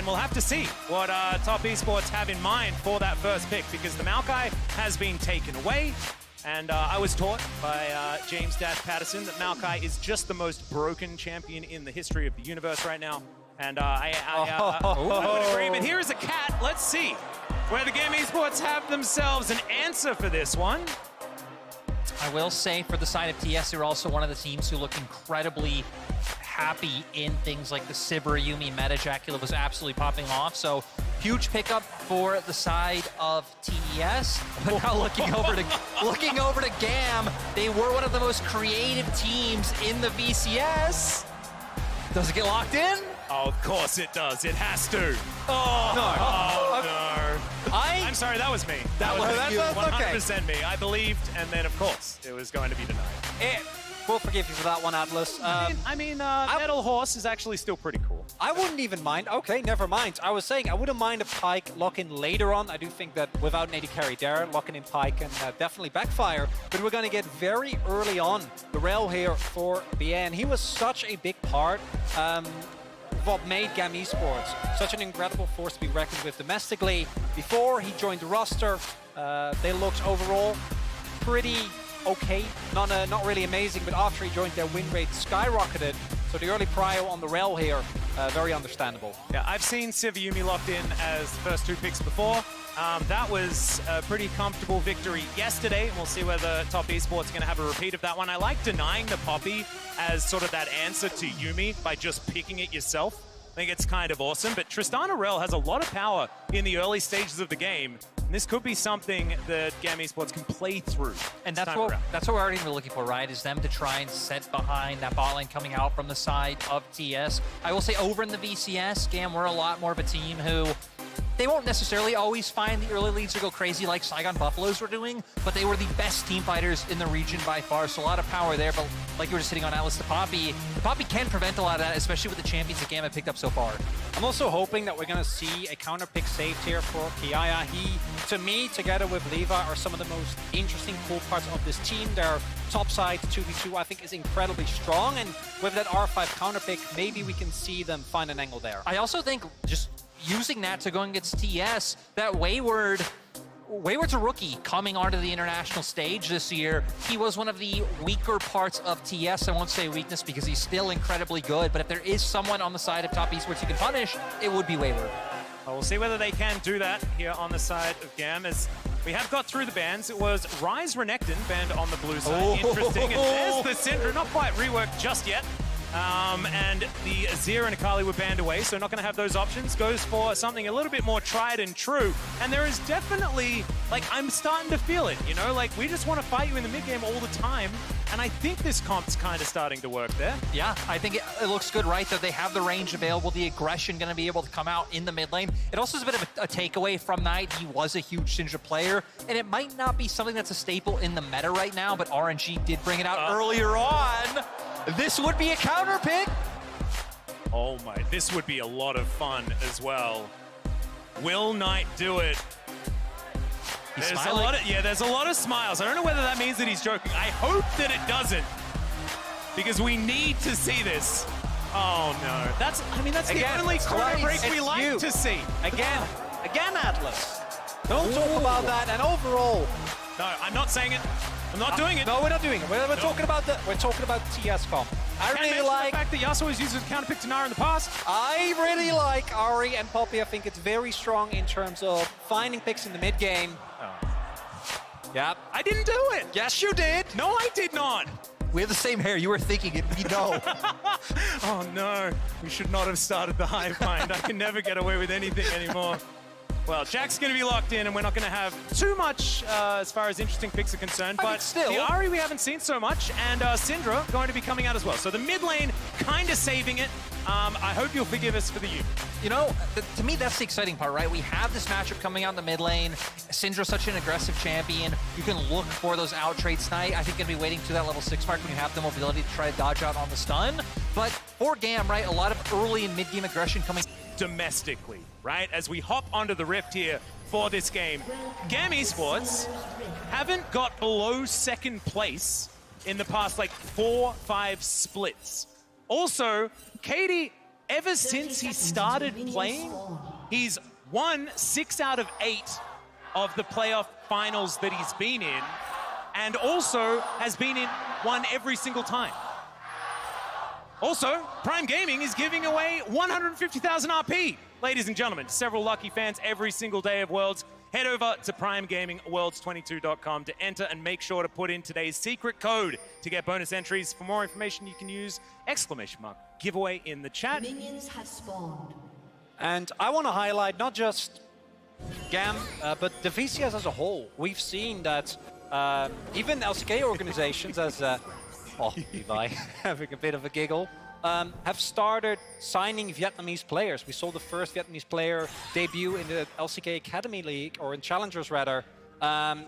and we'll have to see what Top Esports have in mind for that first pick, because the Maokai has been taken away. And I was taught by James Dash Patterson that Maokai is just the most broken champion in the history of the universe right now. And I would agree, but here is a cat. Let's see where the GAM Esports have themselves an answer for this one. I will say, for the side of TS, they're also one of the teams who look incredibly happy in things like the Sivir Yuumi meta. JackeyLove was absolutely popping off, so huge pickup for the side of TES. But now looking over to GAM, they were one of the most creative teams in the VCS. Does it get locked in? Oh, of course it does. It has to. Oh, no. I'm sorry, that was me. That was 100% okay. Me. I believed, and then, of course, it was going to be denied. We'll forgive you for that one, Atlus. Metal Horse is actually still pretty cool. I wouldn't even mind. Okay, never mind. I was saying I wouldn't mind a Pyke lock-in later on. I do think that without an AD carry there, locking in Pyke can definitely backfire. But we're going to get very early on the Rell here for BN. He was such a big part of what made GAM Esports such an incredible force to be reckoned with domestically. Before he joined the roster, they looked overall pretty okay, not really amazing, but after he joined, their win rate skyrocketed. So the early prio on the Rell here, very understandable. Yeah, I've seen Sivir Yuumi locked in as the first 2 picks before. That was a pretty comfortable victory yesterday. We'll see whether Top Esports are going to have a repeat of that one. I like denying the Poppy as sort of that answer to Yuumi by just picking it yourself. I think it's kind of awesome, but Tristana Rell has a lot of power in the early stages of the game. And this could be something that GAM Esports can play through. And that's what we're already looking for, right? Is them to try and set behind that bot lane coming out from the side of TS. I will say over in the VCS, GAM, we're a lot more of a team who they won't necessarily always find the early leads to go crazy like Saigon Buffaloes were doing, but they were the best team fighters in the region by far, so a lot of power there. But like you were just hitting on Atlus, the Poppy can prevent a lot of that, especially with the champions that GAM have picked up so far. I'm also hoping that we're going to see a counter pick saved here for Kiaya. He, to me, together with Levi, are some of the most interesting, cool parts of this team. Their top side 2v2, I think, is incredibly strong, and with that R5 counter pick, maybe we can see them find an angle there. I also think just using that to go against TS, that Wayward's a rookie coming onto the international stage this year. He was one of the weaker parts of TS. I won't say weakness because he's still incredibly good, but if there is someone on the side of Top Esports you can punish, it would be Wayward. Well, we'll see whether they can do that here on the side of GAM, as we have got through the bans. It was Rise Renekton banned on the blue side. Interesting. And there's the Syndra, not quite reworked just yet. And the Azir and Akali were banned away, so not going to have those options. Goes for something a little bit more tried and true. And there is definitely, like, I'm starting to feel it, you know? Like, we just want to fight you in the mid-game all the time. And I think this comp's kind of starting to work there. Yeah, I think it looks good, right? That they have the range available, the aggression going to be able to come out in the mid lane. It also is a bit of a takeaway from Knight. He was a huge Syndra player, and it might not be something that's a staple in the meta right now, but RNG did bring it out earlier on. This would be a counter pick. Oh my, this would be a lot of fun as well. Will Knight do it? There's a lot of smiles. I don't know whether that means that he's joking. I hope that it doesn't, because we need to see this. Oh no, that's the only corner break we like to see. Again, Atlus. Don't talk about that. And overall, no, I'm not saying it. I'm not doing it. No, we're not doing it. We're talking about TS comp. I really like the fact that Yasuo has used his counter pick to Gnar in the past. I really like Ahri and Poppy. I think it's very strong in terms of finding picks in the mid game. Yeah, I didn't do it. Yes, you did. No, I did not. We have the same hair. You were thinking it. We know. Oh no, we should not have started the hive mind. I can never get away with anything anymore. Well, Jack's going to be locked in, and we're not going to have too much as far as interesting picks are concerned. But still, the Ahri we haven't seen so much, and Syndra going to be coming out as well. So the mid lane kind of saving it. I hope you'll forgive us for the Yuumi. You know, to me, that's the exciting part, right? We have this matchup coming out in the mid lane. Syndra's such an aggressive champion. You can look for those out trades tonight. I think going to be waiting to that level 6 mark when you have the mobility to try to dodge out on the stun. But for GAM, right, a lot of early and mid-game aggression coming domestically, right? As we hop onto the Rift here for this game, GAM Esports haven't got below second place in the past, like 4-5 splits. Also, Kati ever since he started playing, he's won 6 out of 8 of the playoff finals that he's been in, and also has been in one every single time. Also, Prime Gaming is giving away 150,000 RP. Ladies and gentlemen, several lucky fans every single day of Worlds. Head over to primegamingworlds22.com to enter and make sure to put in today's secret code to get bonus entries. For more information, you can use !giveaway in the chat. Minions have spawned. And I want to highlight not just GAM, but the VCS as a whole. We've seen that even LCK organizations as Levi having a bit of a giggle, have started signing Vietnamese players. We saw the first Vietnamese player debut in the LCK Academy League, or in Challengers rather.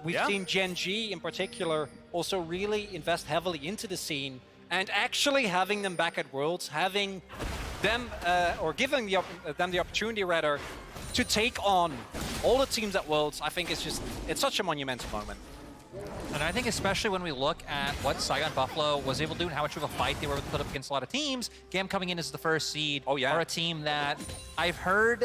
We've seen Gen G in particular also really invest heavily into the scene, and actually having them back at Worlds, having them, or giving them the opportunity rather, to take on all the teams at Worlds, I think it's such a monumental moment. And I think especially when we look at what Saigon Buffalo was able to do and how much of a fight they were able to put up against a lot of teams, GAM coming in as the first seed are a team that I've heard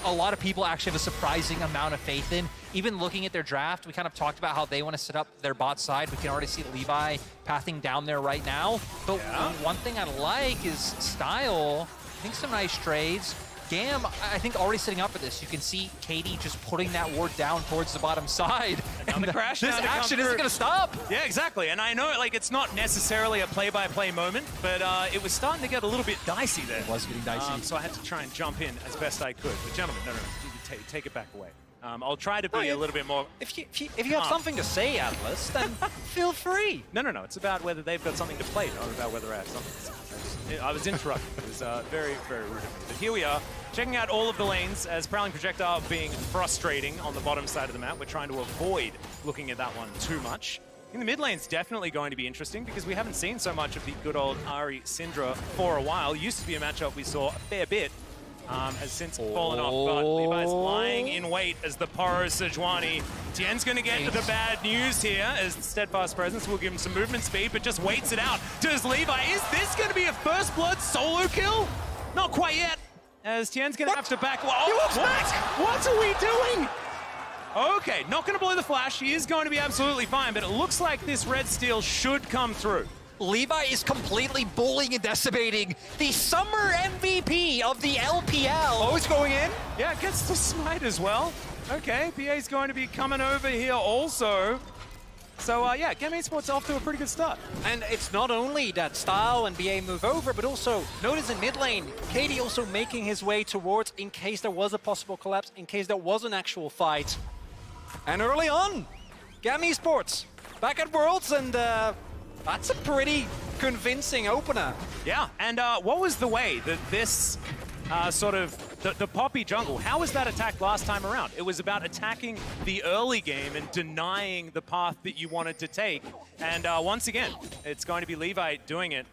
a lot of people actually have a surprising amount of faith in. Even looking at their draft, we kind of talked about how they want to set up their bot side. We can already see Levi pathing down there right now. But one thing I like is style. I think some nice trades. GAM, I think, already setting up for this. You can see Kati just putting that ward down towards the bottom side. And the crash this action isn't going to stop. Yeah, exactly. And I know, like, it's not necessarily a play-by-play moment, but it was starting to get a little bit dicey there. It was getting dicey. So I had to try and jump in as best I could. But gentlemen, no, you take it back away. I'll try to be a little bit more... If you have something to say, Atlus, then feel free. No. It's about whether they've got something to play, not about whether I have something to say. I was interrupted. It was very, very rude of me. But here we are, checking out all of the lanes as Prowling Projectile being frustrating on the bottom side of the map. We're trying to avoid looking at that one too much. I think the mid lane's definitely going to be interesting because we haven't seen so much of the good old Ahri Syndra for a while. Used to be a matchup we saw a fair bit. Has since fallen off, but Levi's lying in wait as the Poro Sejuani. Tian's going to get the bad news here as Steadfast Presence will give him some movement speed, but just waits it out. Does Levi, is this going to be a first blood solo kill? Not quite yet, as Tian's going to have to back. Oh, what are we doing? Okay, not going to blow the flash. He is going to be absolutely fine, but it looks like this red steel should come through. Levi is completely bullying and decimating the summer MVP of the LPL. Oh, it's going in? Yeah, it gets the smite as well. Okay, BA's going to be coming over here also. So, yeah, GAM Esports off to a pretty good start. And it's not only that Style and BA move over, but also notice in mid lane, Kati also making his way towards in case there was a possible collapse, in case there was an actual fight. And early on, GAM Esports back at Worlds, and that's a pretty convincing opener. Yeah, and what was the way that this sort of, the Poppy jungle, how was that attacked last time around? It was about attacking the early game and denying the path that you wanted to take. And once again, it's going to be Levi doing it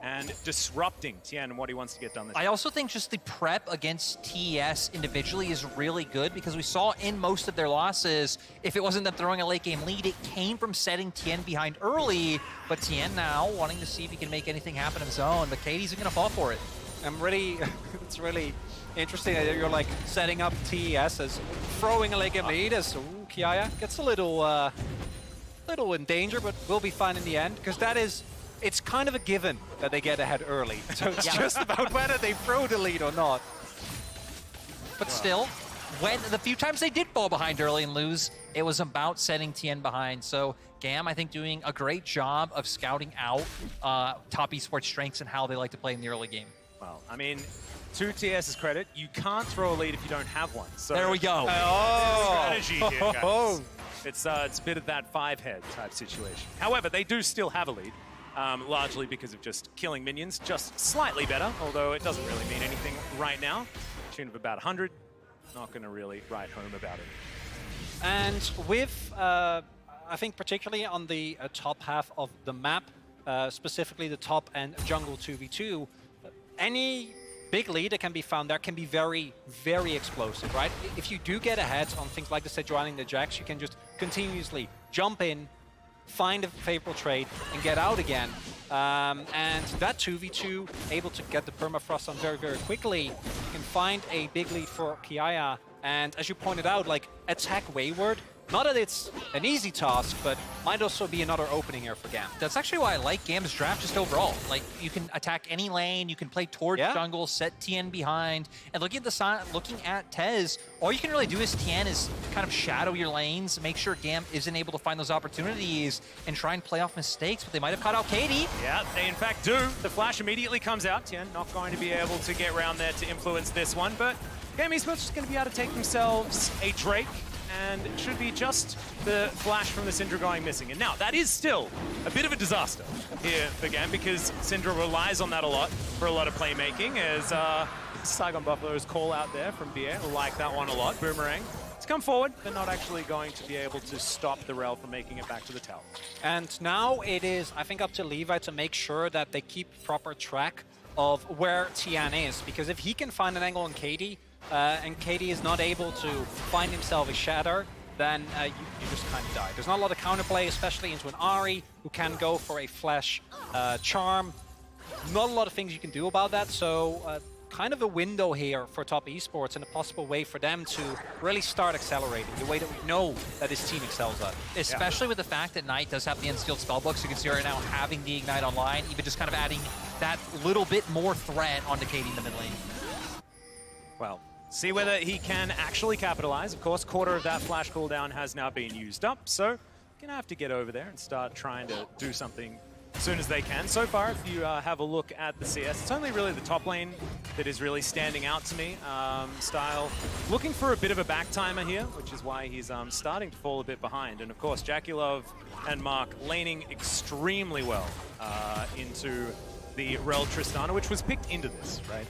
and disrupting Tian and what he wants to get done this I also think just the prep against TES individually is really good because we saw in most of their losses, if it wasn't them throwing a late game lead, it came from setting Tian behind early, but Tian now wanting to see if he can make anything happen in his own, but Katie's going to fall for it. I'm really, it's really interesting that you're like setting up TES as throwing a late game lead as Kiaya gets a little in danger, but will be fine in the end because that is, it's kind of a given that they get ahead early. So it's just about whether they throw the lead or not. But still, when the few times they did fall behind early and lose, it was about setting Tian behind. So GAM, I think, doing a great job of scouting out top esports strengths and how they like to play in the early game. Well, I mean, to TS's credit, you can't throw a lead if you don't have one. So there we go. Strategy here, guys. It's a bit of that five-head type situation. However, they do still have a lead. Largely because of just killing minions, just slightly better, although it doesn't really mean anything right now. Tune of about 100, not going to really write home about it. And with, I think particularly on the top half of the map, specifically the top and jungle 2v2, any big lead that can be found there can be very, very explosive, right? If you do get ahead on things like the Sejuani and the Jacks, you can just continuously jump in, find a favorable trade, and get out again. And that 2v2, able to get the permafrost on very, very quickly. You can find a big lead for Kiaya. And as you pointed out, like, attack Wayward. Not that it's an easy task, but might also be another opening here for GAM. That's actually why I like GAM's draft just overall. Like, you can attack any lane, you can play towards jungle, set Tian behind, and looking at TES, all you can really do is Tian is kind of shadow your lanes, make sure GAM isn't able to find those opportunities, and try and play off mistakes, but they might have caught out Kati. Yeah, they in fact do. The flash immediately comes out. Tian not going to be able to get around there to influence this one, but GAM Esports is going to be able to take themselves a Drake, and it should be just the flash from the Syndra going missing. And now, that is still a bit of a disaster here for GAM, because Syndra relies on that a lot for a lot of playmaking, as Saigon Buffalo's call out there from BA, like that one a lot. Boomerang to come forward, but not actually going to be able to stop the Rell from making it back to the tower. And now it is, I think, up to Levi to make sure that they keep proper track of where Tian is, because if he can find an angle on Kati, and Kati is not able to find himself a shatter, then you just kind of die. There's not a lot of counterplay, especially into an Ahri, who can go for a flash charm. Not a lot of things you can do about that, so kind of a window here for Top Esports and a possible way for them to really start accelerating, the way that we know that this team excels at. Especially with the fact that Knight does have the unskilled spellbooks. You can see right now having the Ignite online, even just kind of adding that little bit more threat onto Kati in the mid lane. Well, see whether he can actually capitalize. Of course, quarter of that flash cooldown has now been used up, so gonna have to get over there and start trying to do something as soon as they can. So far, if you have a look at the CS, it's only really the top lane that is really standing out to me. Style looking for a bit of a back timer here, which is why he's starting to fall a bit behind. And of course, JackeyLove and Mark laning extremely well into the Rell Tristana, which was picked into this, right?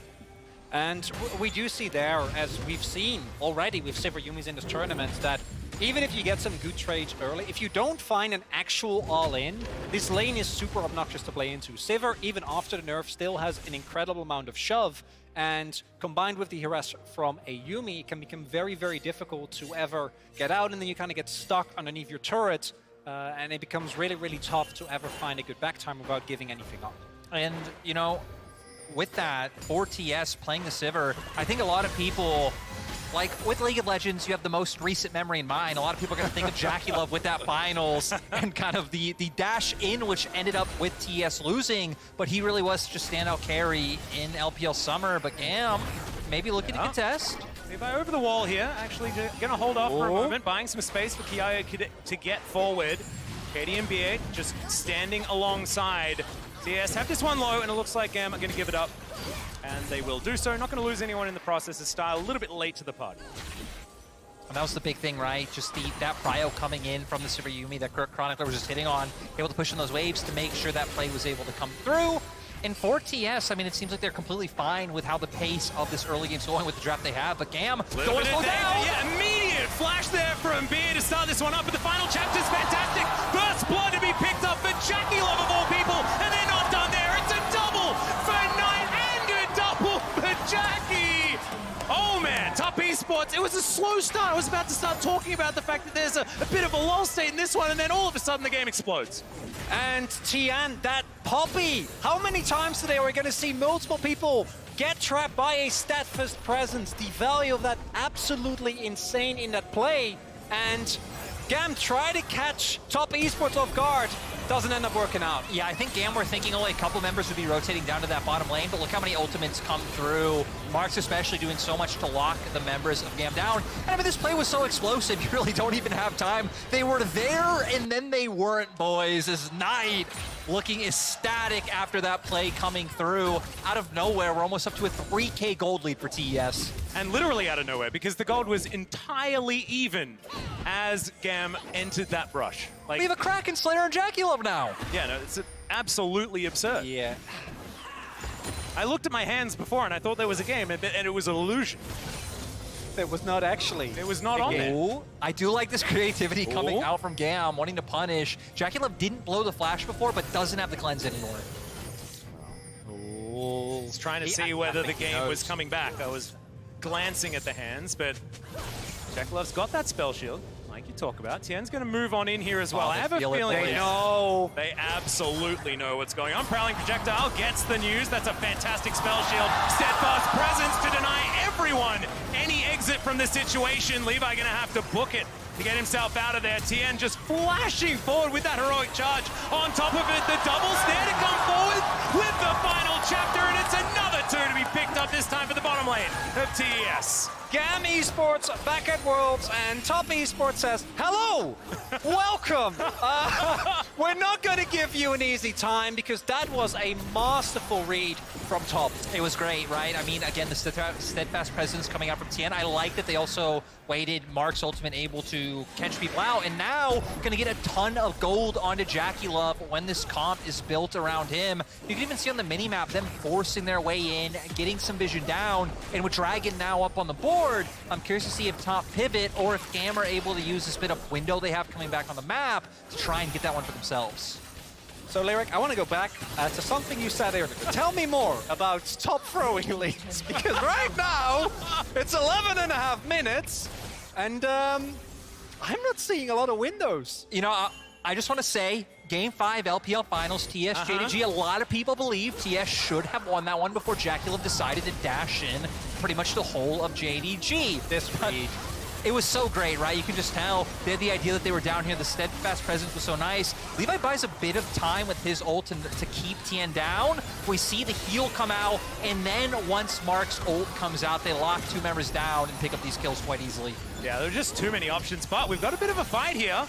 And we do see there, as we've seen already with Sivir Yuumis in this tournament, that even if you get some good trades early, if you don't find an actual all-in, this lane is super obnoxious to play into. Sivir, even after the nerf, still has an incredible amount of shove, and combined with the harass from a Yuumi, it can become very, very difficult to ever get out, and then you kind of get stuck underneath your turret, and it becomes really, really tough to ever find a good back time without giving anything up. And, you know, with that, for TS playing the Sivir, I think a lot of people, like with League of Legends, you have the most recent memory in mind. A lot of people are going to think of JackeyLove with that finals and kind of the dash in, which ended up with TS losing, but he really was just standout carry in LPL Summer. But GAM, maybe looking to contest. Levi over the wall here, actually going to hold off for a moment, buying some space for Kiaya to get forward. Kati and BA just standing alongside. TS have this one low, and it looks like GAM are going to give it up. And they will do so. Not going to lose anyone in the process. As Style a little bit late to the party. And that was the big thing, right? Just that prio coming in from the Sivir Yuumi that Chronicler was just hitting on, able to push in those waves to make sure that play was able to come through. And for TS, I mean, it seems like they're completely fine with how the pace of this early game's going with the draft they have, but GAM going to slow down! Yeah, immediate flash there from BA to start this one up, but the final chapter's fantastic. First blood to be picked up for JackeyLove of all people, and they're not done there. It's a double for Knight and a double for Jackie! Oh man, Top Esports, it was a slow start. I was about to start talking about the fact that there's a bit of a lull state in this one, and then all of a sudden the game explodes. And Tian, that Poppy! How many times today are we going to see multiple people get trapped by a stat-first presence? The value of that absolutely insane in that play. And GAM try to catch Top Esports off guard. Doesn't end up working out. Yeah, I think GAM were thinking only a couple members would be rotating down to that bottom lane, but look how many ultimates come through. Mark's especially doing so much to lock the members of GAM down. And I mean, this play was so explosive, you really don't even have time. They were there, and then they weren't, boys. As Knight looking ecstatic after that play coming through. Out of nowhere, we're almost up to a 3K gold lead for TES. And literally out of nowhere, because the gold was entirely even as GAM entered that brush. Like, we have a Kraken Slayer and JackeyLove now. Yeah, no, it's absolutely absurd. Yeah. I looked at my hands before and I thought there was a game, and it was an illusion. It was not actually. It was not on there. Ooh, I do like this creativity coming out from GAM, wanting to punish. JackeyLove didn't blow the flash before, but doesn't have the cleanse anymore. He's trying to see whether the game was coming back. I was glancing at the hands, but JackeyLove's got that spell shield. like you talk about. Tian's going to move on in here as well. Oh, I have a feel it, feeling boys. they absolutely know what's going on. Prowling Projectile gets the news. That's a fantastic spell shield. Steadfast presence to deny everyone any exit from the situation. Levi going to have to book it to get himself out of there. Tian just flashing forward with that heroic charge. On top of it, the double snare to come forward with the final chapter, and it's another 2 to be picked up this time for the bottom lane of TES. GAM Esports back at Worlds, and Top Esports says, hello, welcome. We're not going to give you an easy time because that was a masterful read from Top. It was great, right? I mean, again, the steadfast presence coming out from Tian. I like that they also waited Mark's ultimate able to catch people out, and now going to get a ton of gold onto JackeyLove when this comp is built around him. You can even see on the minimap them forcing their way in, getting some vision down, and with Dragon now up on the board, I'm curious to see if Top pivot or if GAM are able to use this bit of window they have coming back on the map to try and get that one for themselves. So, Lyric, I want to go back to something you said earlier. Tell me more about Top throwing leads, because right now, it's 11.5 minutes, and I'm not seeing a lot of windows. You know, I just want to say, Game 5 LPL Finals, TS J2G, a lot of people believe TS should have won that one before JackeyLove decided to dash in pretty much the whole of JDG. This read. It was so great, right? You can just tell they had the idea that they were down here. The steadfast presence was so nice. Levi buys a bit of time with his ult to keep Tian down. We see the heal come out, and then once Mark's ult comes out, they lock 2 members down and pick up these kills quite easily. Yeah, there are just too many options, but we've got a bit of a fight here.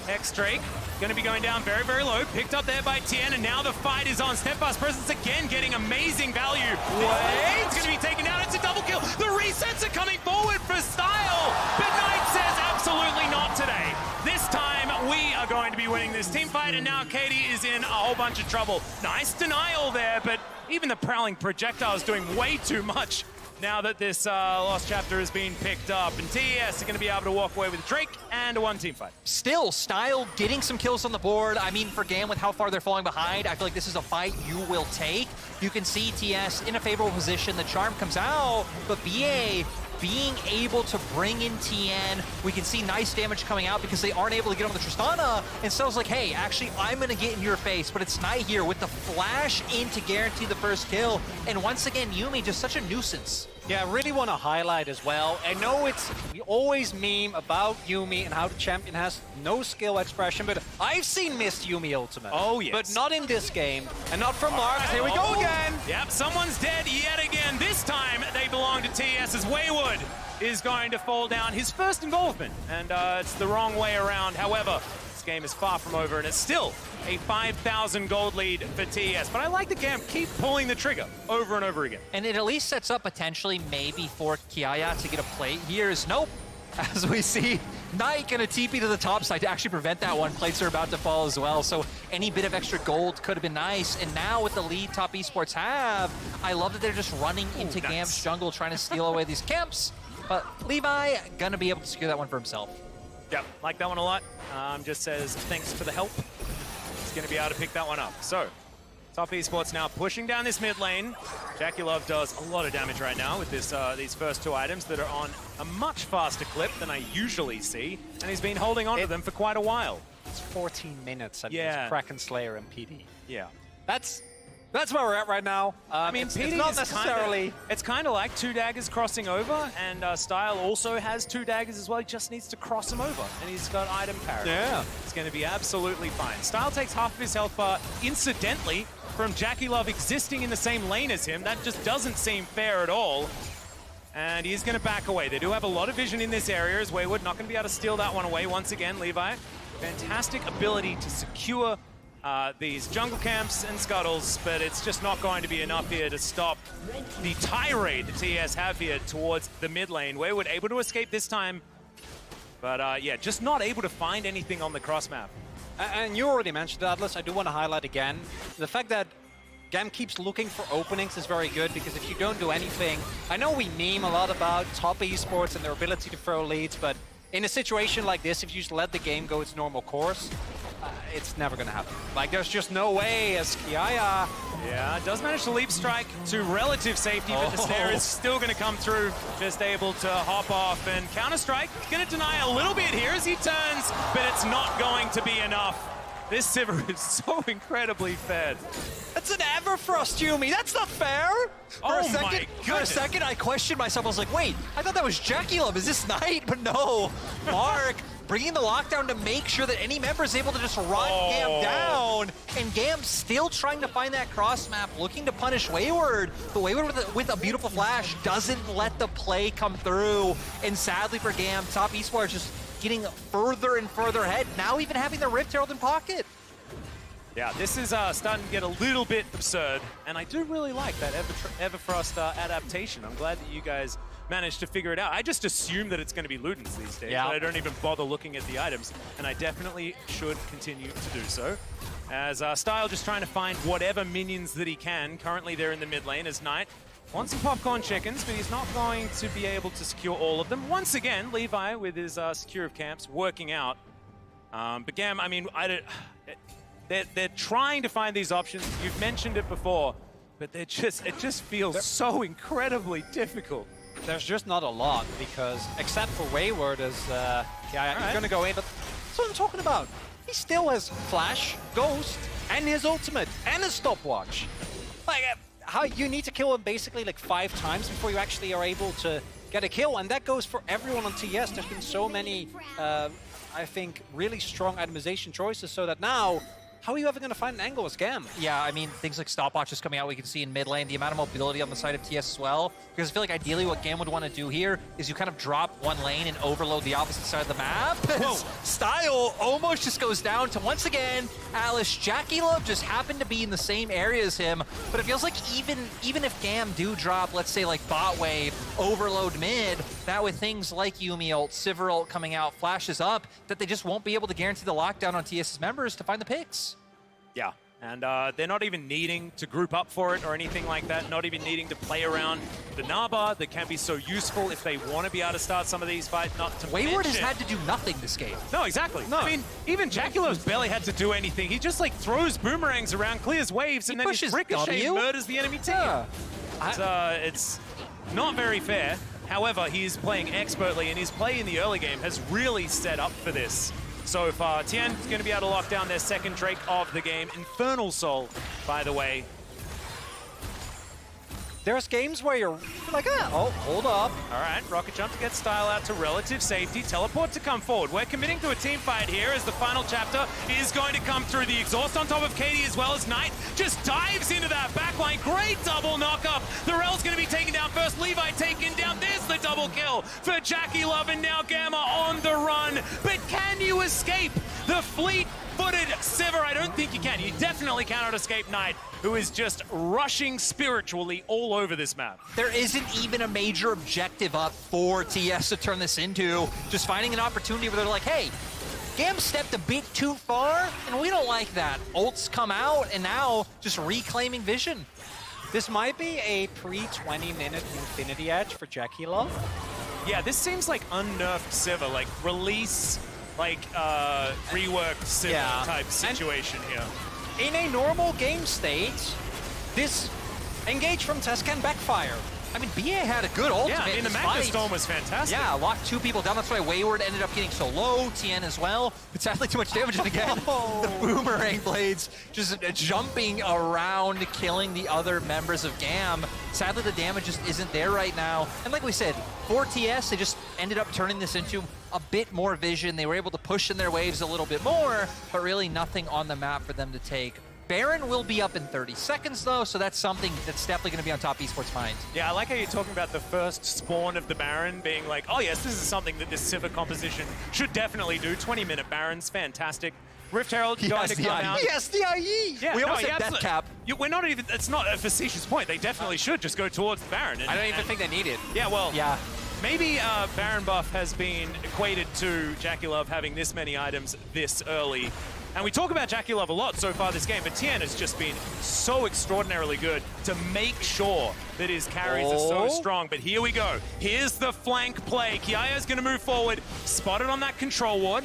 X-Drake going to be going down very, very low. Picked up there by Tian, and now the fight is on. Steadfast presence again, getting amazing value. Wait! It's going to be taken down. It's a double kill. The resets are coming forward for Style, but Knight says absolutely not today. This time, we are going to be winning this team fight, and now Kati is in a whole bunch of trouble. Nice denial there, but even the Prowling Projectile is doing way too much now that this lost chapter has been picked up, and TES are going to be able to walk away with Drake and a 1-team fight. Still, Style getting some kills on the board. I mean, for GAM, with how far they're falling behind, I feel like this is a fight you will take. You can see TS in a favorable position. The charm comes out, but BA being able to bring in Tian, we can see nice damage coming out because they aren't able to get on the Tristana, and Stell's like, hey, actually, I'm going to get in your face, but it's Knight here with the flash in to guarantee the first kill, and once again, Yuumi just such a nuisance. Yeah, I really want to highlight as well. I know we always meme about Yuumi and how the champion has no skill expression, but I've seen missed Yuumi ultimate. Oh, yes. But not in this game, and not from Mark. Here we go again. Yep, someone's dead yet again. This time, they belong to TES as Wayward is going to fall down. His first involvement, and it's the wrong way around. However, this game is far from over, and it's still a 5,000 gold lead for TES. But I like the GAM keep pulling the trigger over and over again. And it at least sets up potentially maybe for Kiaya to get a plate here. Is nope. As we see, Knight gonna TP to the top side to actually prevent that one. Plates are about to fall as well, so any bit of extra gold could have been nice. And now with the lead Top Esports have, I love that they're just running into nice. GAM's jungle, trying to steal away these camps. But Levi gonna be able to secure that one for himself. Yep, like that one a lot. Just says thanks for the help. He's going to be able to pick that one up. So, Top Esports now pushing down this mid lane. JackeyLove does a lot of damage right now with this these first 2 items that are on a much faster clip than I usually see, and he's been holding on to them for quite a while. It's 14 minutes, and Yeah. it's Kraken Slayer and PD. Yeah. That's where we're at right now. I mean, it's PD not is necessarily... it's kind of like 2 daggers crossing over, and Style also has 2 daggers as well. He just needs to cross them over, and he's got item parity. Yeah. It's going to be absolutely fine. Style takes half of his health bar, incidentally, from JackeyLove existing in the same lane as him. That just doesn't seem fair at all. And he's going to back away. They do have a lot of vision in this area as Wayward. Not going to be able to steal that one away once again, Levi. Fantastic ability to secure these jungle camps and scuttles, but it's just not going to be enough here to stop the tirade the TES have here towards the mid lane. Wayward able to escape this time, but yeah, just not able to find anything on the cross map. And you already mentioned it, Atlus. I do want to highlight again the fact that GAM keeps looking for openings is very good, because if you don't do anything, I know we meme a lot about Top Esports and their ability to throw leads, but in a situation like this, if you just let the game go its normal course, it's never going to happen. Like, there's just no way as Kiaya... Yeah, does manage to leap strike to relative safety, but the snare is still going to come through. Just able to hop off, and Counter-Strike going to deny a little bit here as he turns, but it's not going to be enough. This Sivir is so incredibly fed. That's an Everfrost, Yuumi. That's not fair. For a second, I questioned myself. I was like, wait, I thought that was JackeyLove. Is this Knight? But no, Mark bringing the lockdown to make sure that any member is able to just run GAM down. And GAM still trying to find that cross map, looking to punish Wayward. But Wayward with a beautiful flash doesn't let the play come through. And sadly for GAM, Top Esports just getting further and further ahead, now even having the Rift Herald in pocket. Yeah, this is starting to get a little bit absurd, and I do really like that Everfrost adaptation. I'm glad that you guys managed to figure it out. I just assume that it's going to be Ludens these days, but I don't even bother looking at the items, and I definitely should continue to do so. As Style just trying to find whatever minions that he can. Currently they're in the mid lane as Knight wants some popcorn chickens, but he's not going to be able to secure all of them. Once again, Levi with his secure of camps working out. But GAM, I mean, they're trying to find these options. You've mentioned it before, but it just feels so incredibly difficult. There's just not a lot because, except for Wayward, as he's going to go in. But that's what I'm talking about. He still has Flash, Ghost, and his ultimate, and his stopwatch. Like, how you need to kill him basically like 5 times before you actually are able to get a kill, and that goes for everyone on TES. There's been so many, I think, really strong itemization choices, so that now, how are you ever going to find an angle as GAM? Yeah, I mean, things like stopwatches coming out, we can see in mid lane, the amount of mobility on the side of TS as well. Because I feel like ideally what GAM would want to do here is you kind of drop one lane and overload the opposite side of the map. Whoa. Style almost just goes down to, once again, Atlus. JackeyLove just happened to be in the same area as him, but it feels like even if GAM do drop, let's say like bot wave, overload mid, that with things like Yuumi ult, Sivir ult coming out, flashes up, that they just won't be able to guarantee the lockdown on TS's members to find the picks. Yeah, and they're not even needing to group up for it or anything like that, not even needing to play around the Naba that can be so useful if they want to be able to start some of these fights, not to Wayward has had to do nothing this game. No, exactly. No. I mean, even JackeyLove's barely had to do anything. He just like throws boomerangs around, clears waves, and then his ricochet murders the enemy team. Yeah. It's not very fair. However, he's playing expertly, and his play in the early game has really set up for this. So far, Tian is going to be able to lock down their second Drake of the game. Infernal Soul, by the way. There's games where you're like, oh, hold up. All right, rocket jump to get Style out to relative safety. Teleport to come forward. We're committing to a team fight here as the final chapter is going to come through. The exhaust on top of Kati as well as Knight just dives into that backline. Great double knock-up. The Rell's going to be taken down first. Levi taken down. There's the double kill for JackeyLove, and now Gamma on the run. But can you escape the fleet-footed Sivir? I don't think you can. You definitely cannot escape Knight, who is just rushing spiritually all over this map. There isn't even a major objective up for TS to turn this into. Just finding an opportunity where they're like, hey, GAM stepped a bit too far, and we don't like that. Ults come out, and now just reclaiming vision. This might be a pre-20-minute Infinity Edge for JackeyLove. Yeah, this seems like unnerfed Sivir, like release, like reworked Sivir type situation here. In a normal game state, this engage from TES can backfire. I mean, BA had a good ultimate. Yeah, I mean, the Magna Storm was fantastic. Yeah, locked 2 people down. That's why Wayward ended up getting so low. Tian as well. But sadly, too much damage. And again, the boomerang blades just jumping around, killing the other members of GAM. Sadly, the damage just isn't there right now. And like we said, for TS, they just ended up turning this into a bit more vision. They were able to push in their waves a little bit more, but really nothing on the map for them to take. Baron will be up in 30 seconds, though, so that's something that's definitely going to be on Top Esports' mind. Yeah, I like how you're talking about the first spawn of the Baron being like, oh yes, this is something that this Sivir composition should definitely do. 20-minute Barons, fantastic. Rift Herald going to come out. Yes, the IE! Yeah, we almost said death cap. We're not even, it's not a facetious point. They definitely should just go towards the Baron. I don't even think they need it. Yeah, well, maybe Baron buff has been equated to JackeyLove having this many items this early. And we talk about JackeyLove a lot so far this game, but Tian has just been so extraordinarily good to make sure that his carries are so strong. But here we go. Here's the flank play. Kiaya's going to move forward, spotted on that control ward.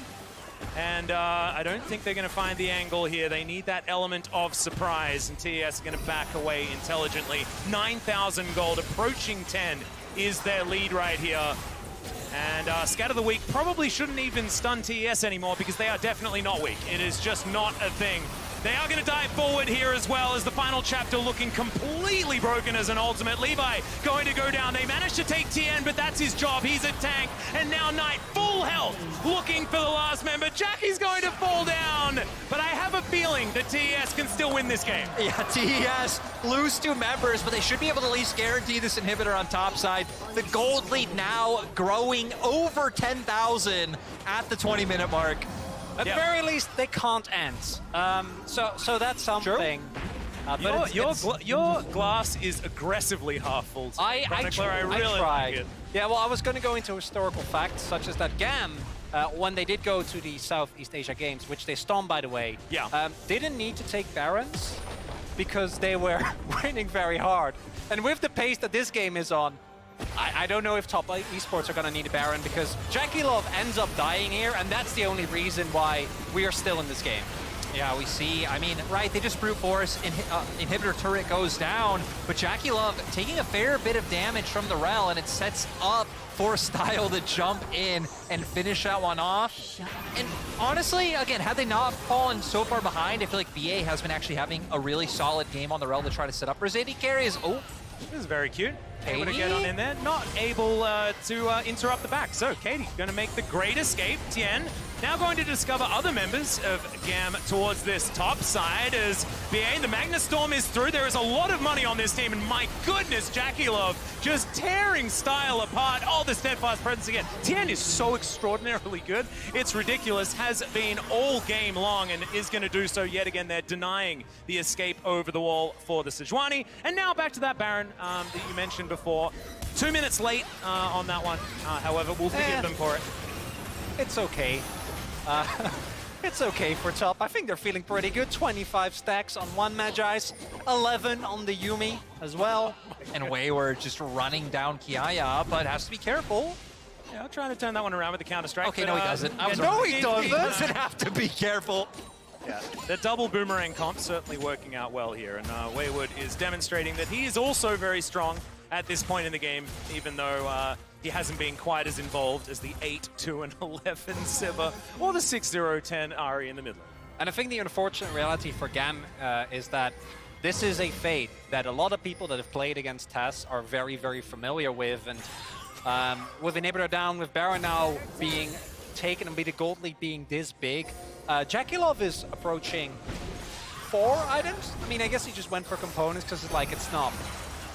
And I don't think they're going to find the angle here. They need that element of surprise, and TES are going to back away intelligently. 9,000 gold, approaching 10 is their lead right here. And Scatter the Weak probably shouldn't even stun TES anymore because they are definitely not weak. It is just not a thing. They are going to dive forward here as well as the final chapter looking completely broken as an ultimate. Levi going to go down. They managed to take Tian, but that's his job. He's a tank. And now Knight, full health, looking for the last member. Jackie's going to fall down. But I have a feeling that TES can still win this game. Yeah, TES lose 2 members, but they should be able to at least guarantee this inhibitor on top side. The gold lead now growing over 10,000 at the 20-minute mark. At the very least, they can't end. So that's something. But your glass is aggressively half full. Chronicler, I really like it. Yeah, well, I was going to go into historical facts, such as that GAM, when they did go to the Southeast Asia Games, which they stormed, by the way, didn't need to take Barons because they were winning very hard. And with the pace that this game is on, I don't know if top esports are going to need a Baron because JackeyLove ends up dying here, and that's the only reason why we are still in this game. Yeah, we see. I mean, right, they just brute force, inhibitor turret goes down, but JackeyLove taking a fair bit of damage from the Rell, and it sets up for Style to jump in and finish that one off. And honestly, again, had they not fallen so far behind, I feel like VA has been actually having a really solid game on the Rell to try to set up. For AD carry is, this is very cute. Able to get on in there, not able to interrupt the back. So Katie going to make the great escape. Tian now going to discover other members of GAM towards this top side as BA, the Magnus Storm is through. There is a lot of money on this team, and my goodness, JackeyLove just tearing Style apart. Oh, the steadfast presence again. Tian is so extraordinarily good. It's ridiculous. Has been all game long and is going to do so yet again. They're denying the escape over the wall for the Sejuani. And now back to that Baron that you mentioned before. 2 minutes late on that one. However, we'll forgive them for it. It's okay. It's okay for top. I think they're feeling pretty good. 25 stacks on one Magi's, 11 on the Yuumi as well. And Wayward just running down Kiaya, but has to be careful. Yeah, I'll try to turn that one around with the counter-strike. Okay, no, he doesn't. No, he doesn't. He doesn't have to be careful. Yeah, the double boomerang comp certainly working out well here, and Wayward is demonstrating that he is also very strong at this point in the game, even though he hasn't been quite as involved as the 8-2-11 Sivir or the 6-0-10 Ahri in the middle. And I think the unfortunate reality for GAM is that this is a fate that a lot of people that have played against TES are very, very familiar with. And with Inhibitor down, with Baron now being taken and with the gold lead being this big, JackeyLove is approaching 4 items. I mean, I guess he just went for components because it's like, it's not.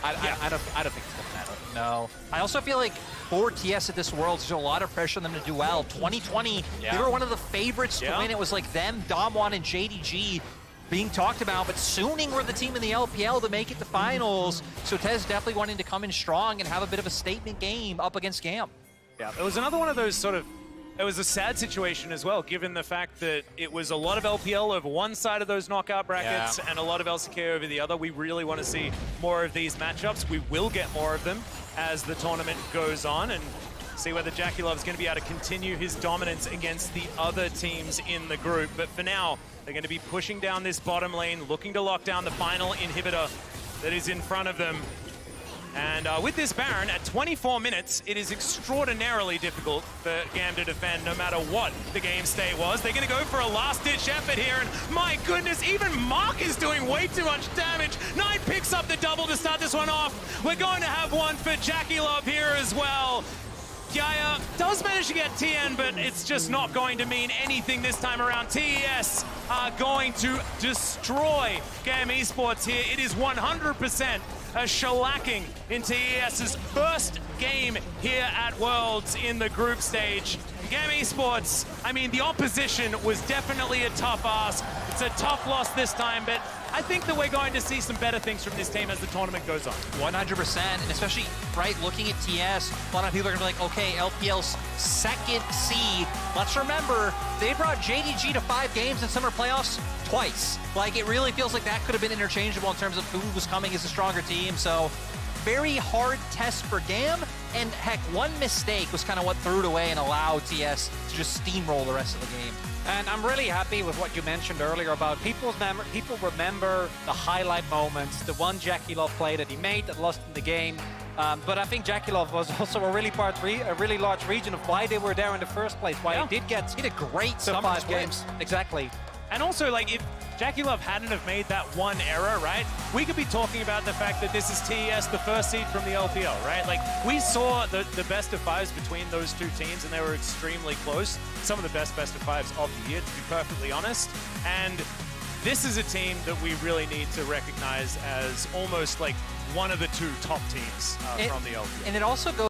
I don't think it's going to matter. No. I also feel like for TS at this World, there's a lot of pressure on them to do well. 2020, they were one of the favorites to win. It was like them, Damwon, and JDG being talked about, but Suning were the team in the LPL to make it to finals. So TES definitely wanting to come in strong and have a bit of a statement game up against GAM. Yeah, it was another one of those sort of, it was a sad situation as well, given the fact that it was a lot of LPL over one side of those knockout brackets and a lot of LCK over the other. We really want to see more of these matchups. We will get more of them as the tournament goes on, and see whether JackeyLove is going to be able to continue his dominance against the other teams in the group. But for now, they're going to be pushing down this bottom lane, looking to lock down the final inhibitor that is in front of them. And with this Baron, at 24 minutes, it is extraordinarily difficult for GAM to defend no matter what the game state was. They're going to go for a last-ditch effort here, and my goodness, even Mark is doing way too much damage. Nine picks up the double to start this one off. We're going to have one for JackeyLove here as well. Kiaya does manage to get Tian, but it's just not going to mean anything this time around. TES are going to destroy GAM Esports here. It is 100% a shellacking in TES's first game here at Worlds in the group stage. GAM Esports, I mean, the opposition was definitely a tough ask. It's a tough loss this time, but I think that we're going to see some better things from this team as the tournament goes on. 100%, and especially, right, looking at TS, a lot of people are going to be like, okay, LPL's second seed. Let's remember, they brought JDG to 5 games in summer playoffs twice. Like, it really feels like that could have been interchangeable in terms of who was coming as a stronger team, so very hard test for GAM, And heck, one mistake was kind of what threw it away and allowed TS to just steamroll the rest of the game. And I'm really happy with what you mentioned earlier about people remember the highlight moments, the one JackeyLove play that he made that lost in the game. But I think JackeyLove was also a really large region of why they were there in the first place, why he did get he did great to 5 games. Exactly. And also, like, if JackeyLove hadn't have made that one error, right, we could be talking about the fact that this is TES, the first seed from the LPL, right? Like, we saw the best of 5s between those two teams, and they were extremely close. Some of the best of 5s of the year, to be perfectly honest. And this is a team that we really need to recognize as almost like one of the 2 top teams from the LPL. And it also goes